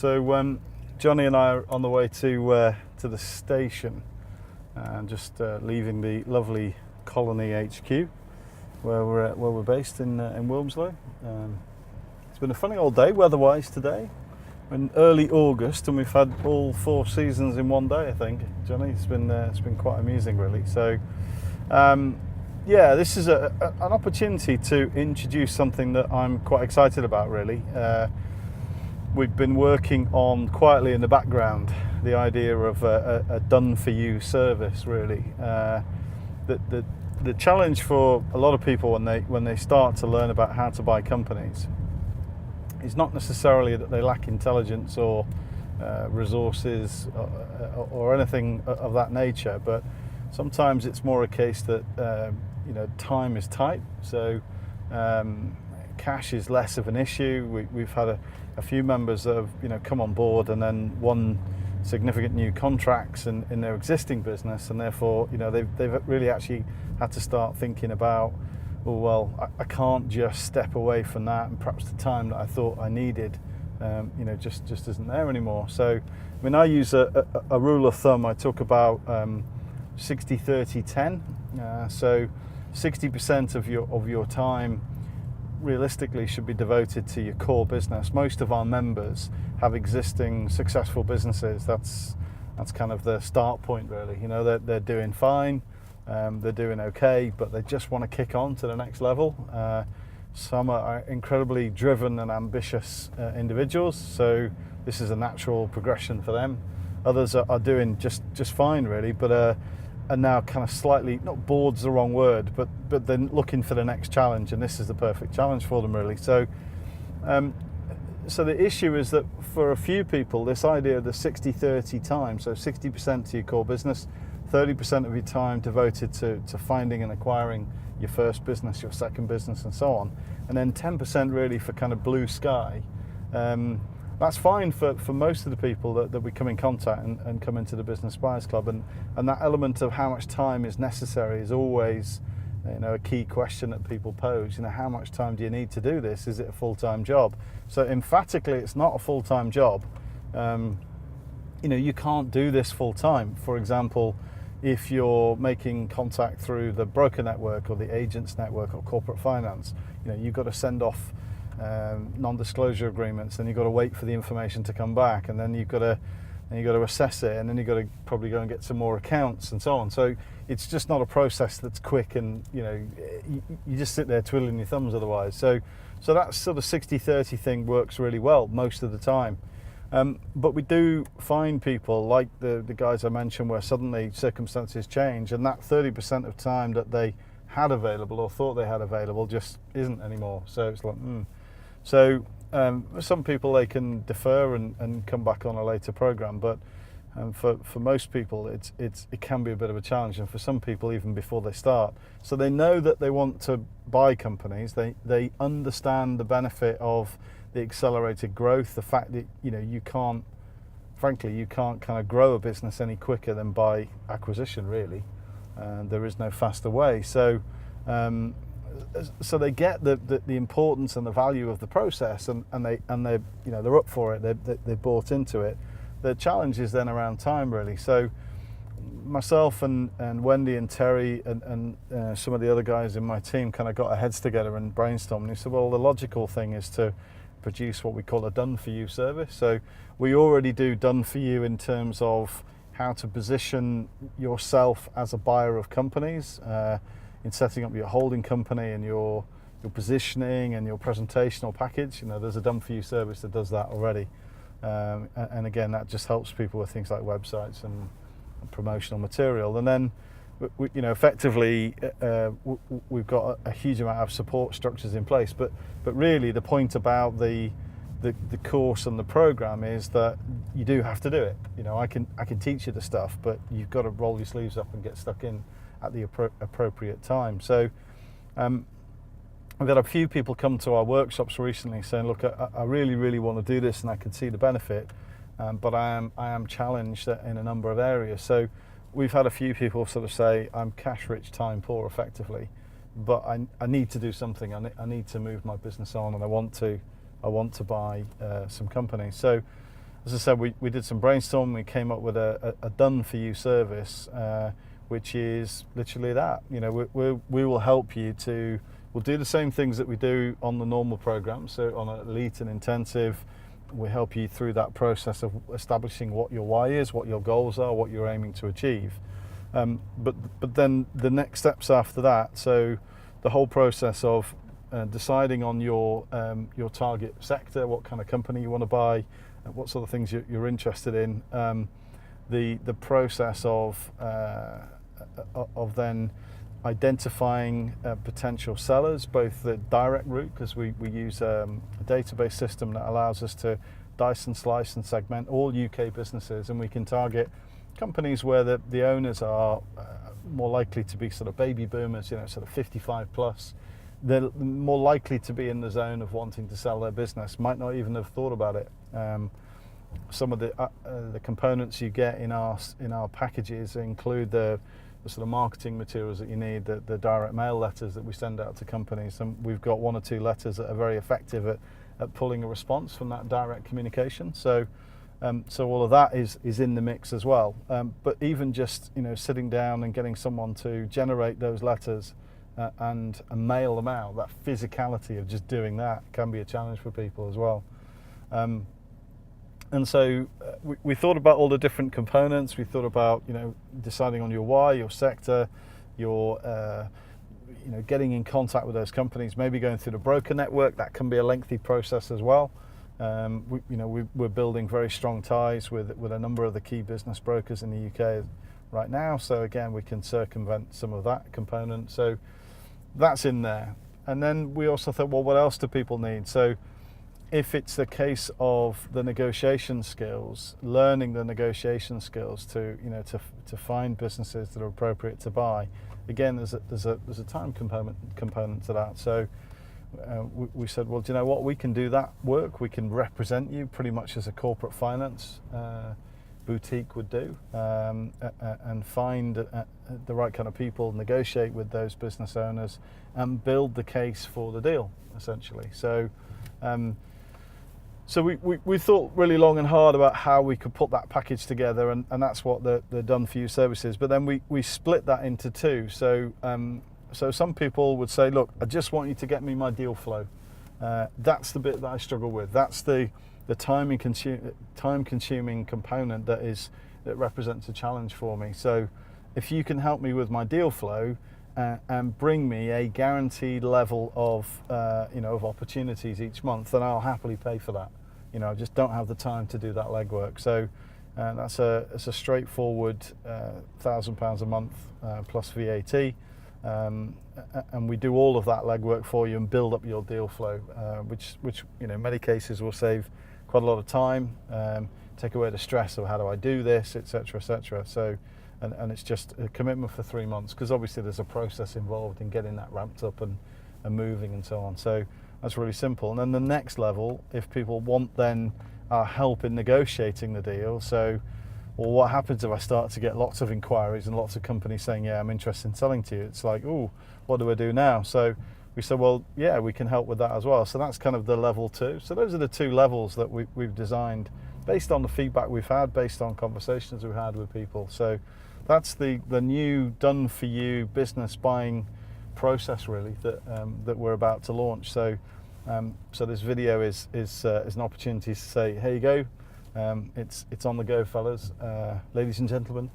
So Johnny and I are on the way to the station, and just leaving the lovely Colony HQ, where we're based in Wilmslow. It's been a funny old day weather-wise today. We're in early August, and we've had all 4 seasons in one day. I think, Johnny, it's been quite amusing, really. So. Yeah, this is an opportunity to introduce something that I'm quite excited about, really. We've been working on quietly in the background the idea of a done-for-you service, really. The challenge for a lot of people when they start to learn about how to buy companies is not necessarily that they lack intelligence or resources or anything of that nature, but sometimes it's more a case that time is tight, so cash is less of an issue. We've had a few members that have come on board and then won significant new contracts in their existing business, and therefore they've really actually had to start thinking about, I can't just step away from that, and perhaps the time that I thought I needed just isn't there anymore. So I use a rule of thumb. I talk about 60, 30, 10. So 60% of your time realistically should be devoted to your core business. Most of our members have existing successful businesses. That's kind of the start point, really. They're doing fine, they're doing okay, but they just want to kick on to the next level. Some are incredibly driven and ambitious individuals, so this is a natural progression for them. Others are doing just fine, really, but are now kind of slightly, not bored's the wrong word, but then looking for the next challenge, and this is the perfect challenge for them, really. So the issue is that for a few people, this idea of the 60-30 time, so 60% to your core business, 30% of your time devoted to finding and acquiring your first business, your second business, and so on, and then 10% really for kind of blue sky. That's fine for most of the people that we come in contact and come into the Business Buyers Club, and that element of how much time is necessary is always a key question that people pose. How much time do you need to do this? Is it a full-time job? So emphatically, it's not a full-time job. You can't do this full-time. For example, if you're making contact through the broker network or the agents network or corporate finance, you've got to send off non-disclosure agreements, and you've got to wait for the information to come back, and then you've got to assess it, and then you've got to probably go and get some more accounts and so on. So it's just not a process that's quick, and you just sit there twiddling your thumbs otherwise. So that sort of 60-30 thing works really well most of the time. But we do find people like the guys I mentioned, where suddenly circumstances change, and that 30% of time that they had available or thought they had available just isn't anymore. So it's like, So some people, they can defer and come back on a later program, but for most people it can be a bit of a challenge, and for some people even before they start. So they know that they want to buy companies, they understand the benefit of the accelerated growth, the fact that you can't kind of grow a business any quicker than by acquisition, really. There is no faster way. So they get the importance and the value of the process, and they're up for it. They bought into it. The challenge is then around time, really. So myself and Wendy and Terry and some of the other guys in my team kind of got our heads together and brainstormed. And we said, well, the logical thing is to produce what we call a done-for-you service. So we already do done-for-you in terms of how to position yourself as a buyer of companies, in setting up your holding company and your positioning and your presentational package. There's a done-for-you service that does that already, and again, that just helps people with things like websites and promotional material. And then effectively we've got a huge amount of support structures in place, but really the point about the course and the program is that you do have to do it. I can teach you the stuff, but you've got to roll your sleeves up and get stuck in at the appropriate time. So we've had a few people come to our workshops recently saying, look, I really want to do this, and I can see the benefit, but I am challenged in a number of areas. So we've had a few people sort of say, I'm cash rich, time poor, effectively, but I need to do something. I need to move my business on, and I want to buy some companies. So as I said, we did some brainstorming. We came up with a done for you service, which is literally that. You know, we will help you to. We'll do the same things that we do on the normal program. So on an elite and intensive, we help you through that process of establishing what your why is, what your goals are, what you're aiming to achieve. But then the next steps after that. So the whole process of deciding on your target sector, what kind of company you want to buy, what sort of things you're interested in. The process of then identifying potential sellers, both the direct route, because we use a database system that allows us to dice and slice and segment all UK businesses, and we can target companies where the owners are more likely to be sort of baby boomers, you know, sort of 55 plus. They're more likely to be in the zone of wanting to sell their business, might not even have thought about it. Some of the components you get in our packages include the sort of marketing materials that you need, the direct mail letters that we send out to companies, and we've got 1 or 2 letters that are very effective at pulling a response from that direct communication. So all of that is in the mix as well. But even just, you know, sitting down and getting someone to generate those letters and mail them out, that physicality of just doing that can be a challenge for people as well. And so we thought about all the different components. We thought about, you know, deciding on your why, your sector, your you know, getting in contact with those companies, maybe going through the broker network. That can be a lengthy process as well. We're building very strong ties with a number of the key business brokers in the UK right now. So again, we can circumvent some of that component. So that's in there. And then we also thought, well, what else do people need? So if it's the case of the negotiation skills, learning the negotiation skills to find businesses that are appropriate to buy, again, there's a time component to that. So we said, well, do you know what? We can do that work. We can represent you pretty much as a corporate finance boutique would do, and find the right kind of people, negotiate with those business owners, and build the case for the deal, essentially. So. So we thought really long and hard about how we could put that package together, and that's what the done for you service is. But then we split that into 2. So some people would say, look, I just want you to get me my deal flow. That's the bit that I struggle with. That's the time consuming component that represents a challenge for me. So if you can help me with my deal flow and bring me a guaranteed level of of opportunities each month, then I'll happily pay for that. You know, I just don't have the time to do that legwork. So it's a straightforward £1,000 a month plus VAT, and we do all of that legwork for you and build up your deal flow, which you know, in many cases will save quite a lot of time, take away the stress of how do I do this, etc., etc. So. And it's just a commitment for 3 months, because obviously there's a process involved in getting that ramped up and moving and so on. So that's really simple. And then the next level, if people want then our help in negotiating the deal, so, well, what happens if I start to get lots of inquiries and lots of companies saying, yeah, I'm interested in selling to you? It's like, oh, what do I do now? So we said, well, yeah, we can help with that as well. So that's kind of the level 2. So those are the 2 levels that we've designed based on the feedback we've had, based on conversations we've had with people. So that's the new done for you business buying process, really, that we're about to launch. So this video is an opportunity to say, here you go, it's on the go, fellas, ladies and gentlemen.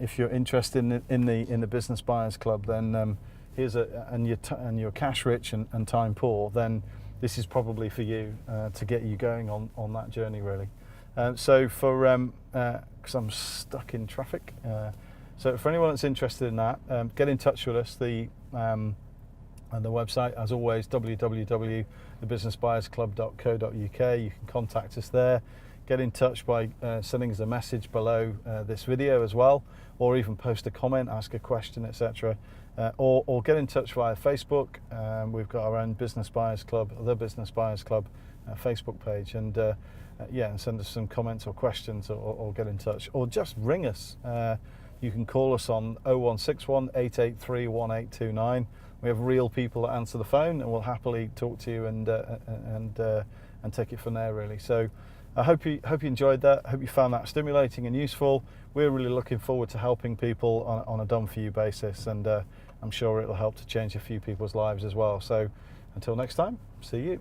If you're interested in the Business Buyers Club, then here's and you're cash rich and time poor, then this is probably for you, to get you going on that journey, really. So for because I'm stuck in traffic, so for anyone that's interested in that, get in touch with us. The website, as always, www.thebusinessbuyersclub.co.uk. You can contact us there. Get in touch by sending us a message below this video as well, or even post a comment, ask a question, etc. Or get in touch via Facebook. We've got our own Business Buyers Club, the Business Buyers Club Facebook page, and and send us some comments or questions, or get in touch, or just ring us. You can call us on 0161 883 1829. We have real people that answer the phone, and we'll happily talk to you and take it from there, really. So I hope you enjoyed that. I hope you found that stimulating and useful. We're really looking forward to helping people on a done-for-you basis, and I'm sure it'll help to change a few people's lives as well. So until next time, see you.